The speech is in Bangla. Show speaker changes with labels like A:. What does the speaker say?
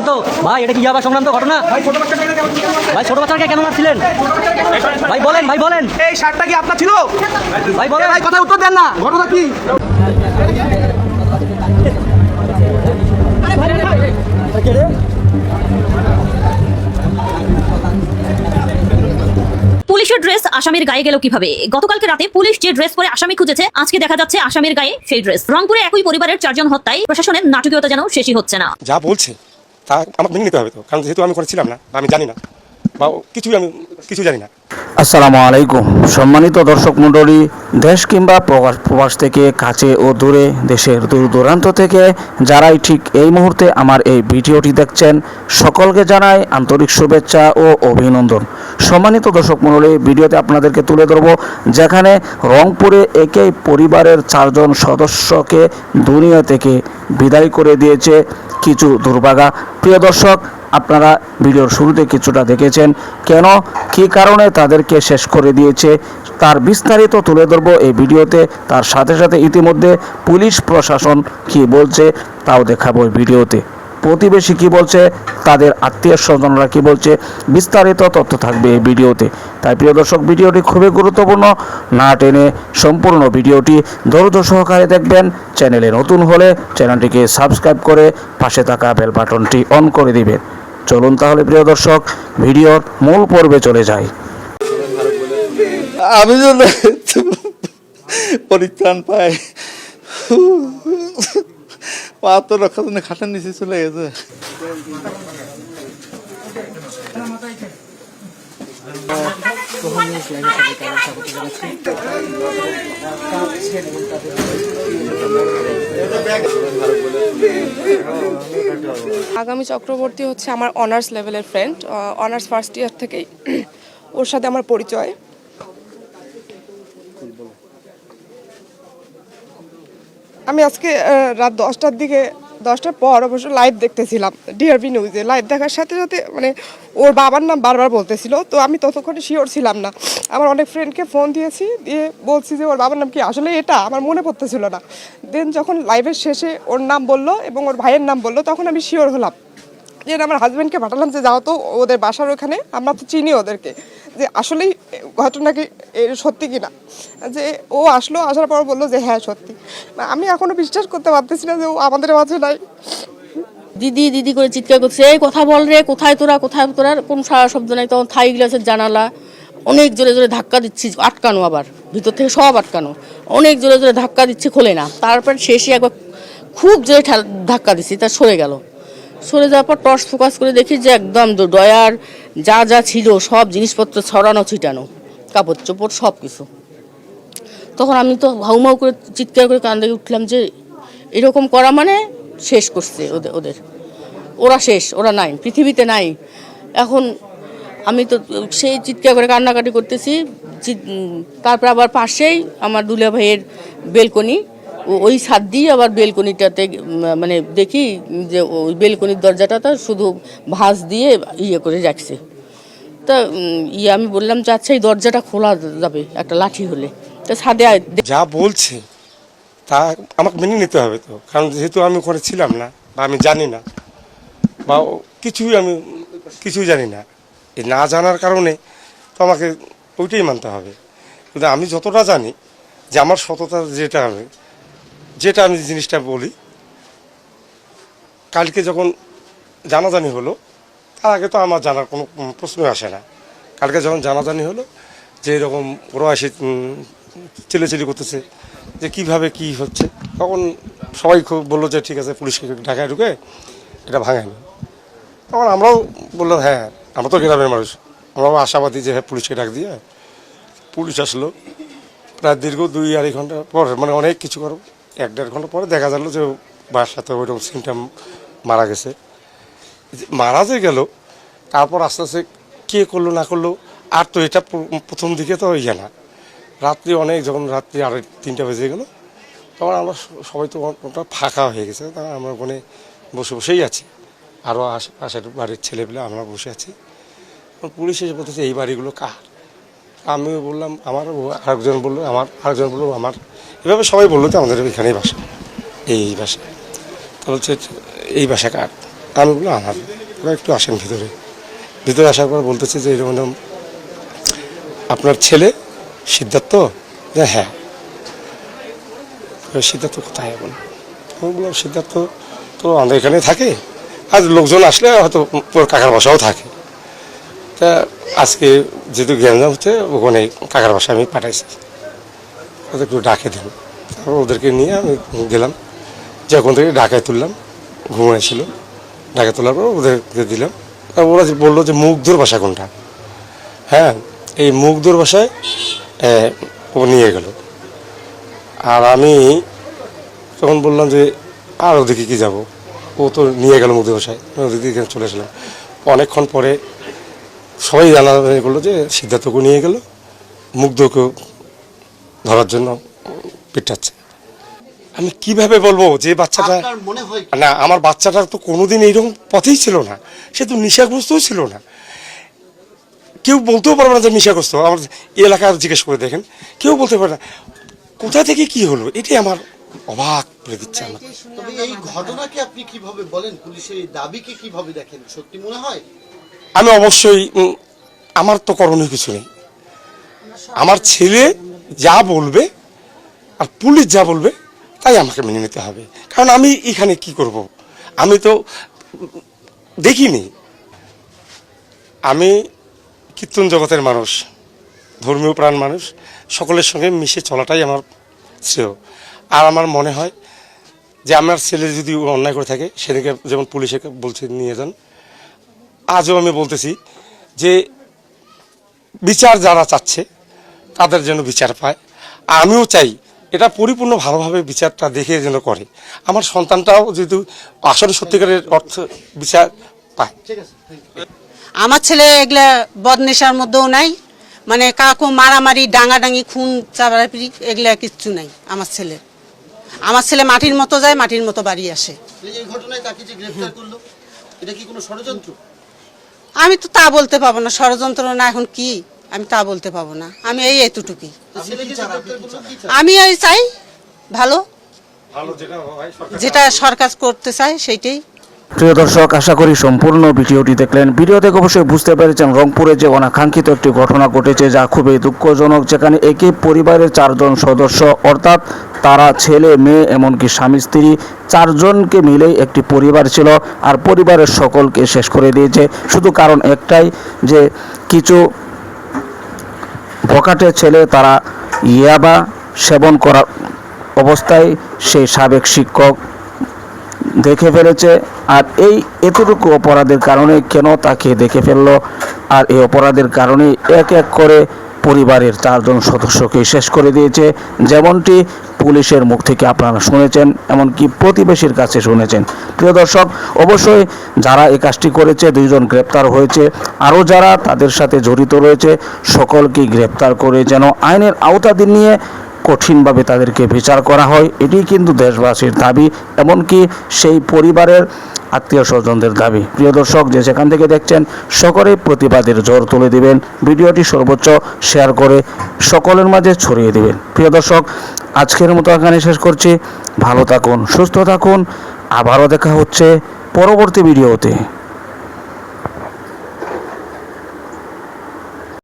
A: সংক্রান্ত ভাই, এটা কি ইয়াবা সংক্রান্ত ঘটনা? ভাই ছোট বাচ্চাকে কেন মারছিলেন? ভাই বলেন, ভাই বলেন,
B: এই শার্টটা কি আপনার ছিল?
A: ভাই বলেন,
B: ভাই কথা উত্তর দেন না, ঘটনা কি?
C: পুলিশের ড্রেস আসামির গায়ে গেল কিভাবে? গতকালকে রাতে পুলিশ যে ড্রেস পরে আসামি খুঁজেছে, আজকে দেখা যাচ্ছে আসামির গায়ে সেই ড্রেস। রংপুরে একই পরিবারের 4 জন হত্যায় প্রশাসনের নাটকীয়তা যেন শেষই হচ্ছে না।
D: যা বলছে তা আমাকে মেনে নিতে হবে তো, কারণ যেহেতু আমি করেছিলাম না বা আমি জানি না বা আমি কিছু জানি না।
E: আসসালামু আলাইকুম সম্মানিত দর্শক মণ্ডলী, দেশ কিংবা প্রবাস থেকে কাছে ও দূরে, দেশের দূর দূরান্ত থেকে যারাই ঠিক এই মুহূর্তে আমার এই ভিডিওটি দেখছেন, সকলকে জানাই আন্তরিক শুভেচ্ছা ও অভিনন্দন। সম্মানিত দর্শক মণ্ডলী, ভিডিওতে আপনাদেরকে তুলে ধরব যেখানে রংপুরে একই পরিবারের 4 জন সদস্যকে দুনিয়া থেকে বিদায় করে দিয়েছে কিছু দুর্ভাগা। প্রিয় দর্শক, আপনারা ভিডিওর শুরুতে কিছুটা দেখেছেন, কেন কী কারণে তাদেরকে শেষ করে দিয়েছে তার বিস্তারিত তুলে ধরব এই ভিডিওতে। তার সাথে সাথে ইতিমধ্যে পুলিশ প্রশাসন কী বলছে তাও দেখাবো এই ভিডিওতে। প্রতিবেশী কী বলছে, তাদের আত্মীয় স্বজনরা কী বলছে, বিস্তারিত তথ্য থাকবে এই ভিডিওতে। তাই প্রিয় দর্শক, ভিডিওটি খুবই গুরুত্বপূর্ণ, না টেনে সম্পূর্ণ ভিডিওটি ধৈর্য সহকারে দেখবেন। চ্যানেলে নতুন হলে চ্যানেলটিকে সাবস্ক্রাইব করে পাশে থাকা বেল বাটনটি অন করে দিবেন। চলুন তাহলে প্রিয় দর্শক, ভিডিওর মূল পর্বে চলে যাই।
F: আমি যেন পরিত্রাণ পাই, পা তো রক্ষার জন্য খাটের নিচে চলে গেছে।
G: আগামী চক্রবর্তী হচ্ছে আমার অনার্স লেভেলের ফ্রেন্ড, অনার্স ফার্স্ট ইয়ার থেকেই ওর সাথে আমার পরিচয়। আমি আজকে রাত 10টার দিকে, 10টার পর অবশ্য লাইভ দেখতেছিলাম ডিআরবি নিউজে। লাইভ দেখার সাথে সাথে মানে ওর বাবার নাম বারবার বলতেছিল, তো আমি ততক্ষণে শিওর ছিলাম না। আমার অনেক ফ্রেন্ডকে ফোন দিয়েছি, দিয়ে বলছি যে ওর বাবার নাম কি, আসলে এটা আমার মনে পড়তেছিল না। দেন যখন লাইভের শেষে ওর নাম বললো এবং ওর ভাইয়ের নাম বললো, তখন আমি শিওর হলাম। যে আমার হাজব্যান্ডকে পাঠালাম যে যাও তো ওদের বাসার ওখানে, আমরা তো চিনি ওদেরকে, যে আসলেই ঘটনা কি সত্যি কিনা। যে ও আসলো, আসার পর বললো যে হ্যাঁ সত্যি। আমি এখনো বিশ্বাস করতে পারতেছি না যে ও আমাদের মাঝে নাই।
H: দিদি দিদি করে চিৎকার করছে, এই কথা বল রে, কোথায় তোরা, কোথায় তোরা, কোন সারা শব্দ নাই। তখন থাই গ্লাসের জানালা অনেক জোরে জোরে ধাক্কা দিচ্ছি, আটকানো, আবার ভিতর থেকে সব আটকানো, অনেক জোরে জোরে ধাক্কা দিচ্ছি, খোলে না। তারপর শেষে একবার খুব জোরে ধাক্কা দিচ্ছি, তা সরে গেল। সরে যাওয়ার পর টর্চ ফোকাস করে দেখি যে একদম ডয়ার যা যা ছিল সব জিনিসপত্র ছড়ানো ছিটানো, কাপড় চোপড় সব কিছু। তখন আমি তো হাউমাউ করে চিৎকার করে কান দেখে উঠলাম যে এরকম করা মানে শেষ করছে ওদের, ওরা শেষ, ওরা নাই, পৃথিবীতে নাই। এখন আমি তো সেই চিৎকার করে কান্নাকাটি করতেছি। তারপর আবার পাশেই আমার দুলা ভাইয়ের বেলকনি, ওই ছাদ দিয়ে আবার বেলকনিটাতে মানে দেখি যে ওই বেলকনির দরজাটা শুধু ভাঁজ দিয়ে ইয়ে করে রাখছে। তা আমি বললাম যে আচ্ছা এই দরজাটা খোলা যাবে একটা লাঠি হলে। তা ছাদে
D: যা বলছে তা আমাকে মেনে নিতে হবে তো, কারণ যেহেতু আমি করেছিলাম না বা আমি জানি না বা আমি কিছুই জানি না। এই না জানার কারণে তো আমাকে ওইটাই মানতে হবে। কিন্তু আমি যতটা জানি যে আমার সততা যেটা আমি জিনিসটা বলি, কালকে যখন জানাজানি হলো তার আগে তো আমার জানার কোনো প্রশ্নই আসে না। কালকে যখন জানাজানি হলো যে এরকম ওরা এসে চিলেচিলি করতেছে যে কিভাবে কি হচ্ছে, তখন সবাই খুব বললো যে ঠিক আছে পুলিশকে ঢাকায় ঢুকে এটা ভাঙেনি। তখন আমরাও বললাম হ্যাঁ, আমরা তো গ্রামের মানুষ, আমরাও আশাবাদী যে হ্যাঁ পুলিশকে ডাক দিয়ে। পুলিশ আসলো প্রায় দীর্ঘ 2-2.5 ঘন্টা পর, মানে অনেক কিছু করো 1-1.5 ঘন্টা পরে দেখা গেল যে বাসাতে ওইরকম সিমটাম মারা গেছে। মারা যে গেল, তারপর আস্তে আস্তে কে করলো না করলো, আর তো এটা প্রথম দিকে তো ইয়ে না। রাত্রি অনেক, যখন রাত্রি 2:30 বেজে গেল, তখন আমরা সবাই তো ওটা ফাঁকা হয়ে গেছে, তখন আমরা ওখানে বসেই আছি, আরও আশেপাশের বাড়ির ছেলেপেলে আমরা বসে আছি। পুলিশ এসে বলতেছে এই বাড়িগুলো কার। আমি বললাম আমার, আরেকজন বললো আমার, আরেকজন বললো আমার, এভাবে সবাই বললো যে আমাদের এখানেই বাসা, এই বাসা। তা বলছে এই বাসা কার। আমি বললাম আমার। ওরা একটু আসেন ভিতরে আসার পর বলতেছে যে এরকম আপনার ছেলে সিদ্ধার্থ, যে হ্যাঁ। সিদ্ধার্থ কোথায় এখন? আমি বললাম সিদ্ধার্থ তো আমাদের এখানে থাকে, আর লোকজন আসলে হয়তো ওর কাকার বাসাও থাকে। তা আজকে যেহেতু গ্যাঞ্জাম হচ্ছে ওখানে কাকার বাসা আমি পাঠাইছি, ওদের একটু ডাকে দিন। তারপর ওদেরকে নিয়ে আমি গেলাম, যে ওখান থেকে ঢাকায় তুললাম, ঘুমাইছিল, ঢাকায় তোলার পর ওদেরকে দিলাম। তারপর ওরা বললো যে মুগ্ধর বাসা কোনটা। হ্যাঁ, এই মুগ্ধর বাসায় ও নিয়ে গেল। আর আমি তখন বললাম যে আর ওদিকে কি যাব, ও তো নিয়ে গেল মুগ্ধর বাসায়, ওদিকে চলে আসলাম। অনেকক্ষণ পরে সবাই জানা করলো যে সিদ্ধার্থকে নিয়ে গেল, মুগ্ধকে ধরার জন্য পিটাচ্ছে। আমি কিভাবে বলবো যে বাচ্চাটা, না আমার বাচ্চাটা তো কোনোদিন এইরকম পথেই ছিল না, সে তো নেশাগ্রস্তও ছিল না। কেউ বলতেও পারবে না যে নেশাগ্রস্ত। আমার এলাকার জিজ্ঞেস করে দেখেন, কেউ বলতে পারে না। কোথা থেকে কি হলো, এটাই আমার অবাক করে দিচ্ছে আমার।
I: তবে এই ঘটনাকে আপনি কিভাবে বলেন, পুলিশের এই দাবিকে কিভাবে দেখেন, সত্যি মনে হয়?
D: আমি অবশ্যই, আমার তো করণীয় কিছু নেই। আমার ছেলে যা বলবে আর পুলিশ যা বলবে তাই আমাকে মেনে নিতে হবে। কারণ আমি এখানে কি করব, আমি তো দেখিনি। আমি কীর্তন জগতের মানুষ, ধর্মীয় প্রাণ মানুষ, সকলের সঙ্গে মিশে চলাটাই আমার শ্রেয়। আর আমার মনে হয় যে আমার ছেলে যদি অন্যায় করে থাকে, সেদিকে যেমন পুলিশে বলছে নিয়ে যান, আজও আমি বলতেছি যে বিচার যারা চাচ্ছে তাদের যেন বিচার পায়। আমিও চাই এটা পরিপূর্ণ ভালোভাবে বিচারটা দেখে যেন করে, আমার সন্তানটাও যেহেতু আসলে সত্যিকারের অর্থ বিচার পায়।
J: আমার ছেলে এগুলা বদনেশার মধ্যেও নাই, মানে কাকু মারামারি, ডাঙাডাঙি, খুন চাপাড়ি এগুলা কিচ্ছু নাই আমার ছেলের। আমার ছেলে মাটির মতো যায়, মাটির মতো বাড়ি আসে।
I: এই ঘটনায় তাকে যে গ্রেফতার করলো, এটা কি কোনো ষড়যন্ত্র?
J: আমি তো তা বলতে পাবো না, ষড়যন্ত্র না এখন কি আমি তা বলতে পাবো না। আমি এতটুকুই, আমি এই চাই ভালো, যেটা সরকার করতে চায় সেইটাই।
E: প্রিয় দর্শক, আশা করি সম্পূর্ণ ভিডিওটি দেখলেন। ভিডিও থেকে অবশ্যই বুঝতে পেরেছেন রংপুরে যে অনাকাঙ্ক্ষিত একটি ঘটনা ঘটেছে, যা খুবই দুঃখজনক। যেখানে একই পরিবারের 4 জন সদস্য, অর্থাৎ তারা ছেলে মেয়ে এমনকি স্বামী স্ত্রী 4 জনকে মিলেই একটি পরিবার ছিল, আর পরিবারের সকলকে শেষ করে দিয়েছে শুধু কারণ একটাই, যে কিছু বখাটে ছেলে তারা ইয়াবা সেবন করার অবস্থায় সেই সাবেক শিক্ষক দেখে ফেলেছে। আর এই এতটুকু অপরাধের কারণে কেন তাকে দেখে ফেললো, আর এই অপরাধের কারণে এক এক করে পরিবারের 4 জন সদস্যকে শেষ করে দিয়েছে। যেমনটি পুলিশের মুখ থেকে আপনারা শুনেছেন, এমনকি প্রতিবেশীর কাছে শুনেছেন। প্রিয় দর্শক, অবশ্যই যারা এই কাজটি করেছে 2 জন গ্রেপ্তার হয়েছে, আরও যারা তাদের সাথে জড়িত রয়েছে সকলকে গ্রেপ্তার করে যেন আইনের আওতাধীন নিয়ে কঠিনভাবে তাদেরকে বিচার করা হয়, এটি কিন্তু দেশবাসীর দাবি, এমনকি সেই পরিবারের আত্মীয় স্বজনদের দাবি। প্রিয় দর্শক, যে যেখান থেকে দেখছেন সকলেই প্রতিবাদের জোর তুলে দিবেন, ভিডিওটি সর্বোচ্চ শেয়ার করে সকলের মাঝে ছড়িয়ে দিবেন। প্রিয় দর্শক, আজকের মতো এখানে শেষ করছি। ভালো থাকুন, সুস্থ থাকুন, আবারও দেখা হচ্ছে পরবর্তী ভিডিওতে।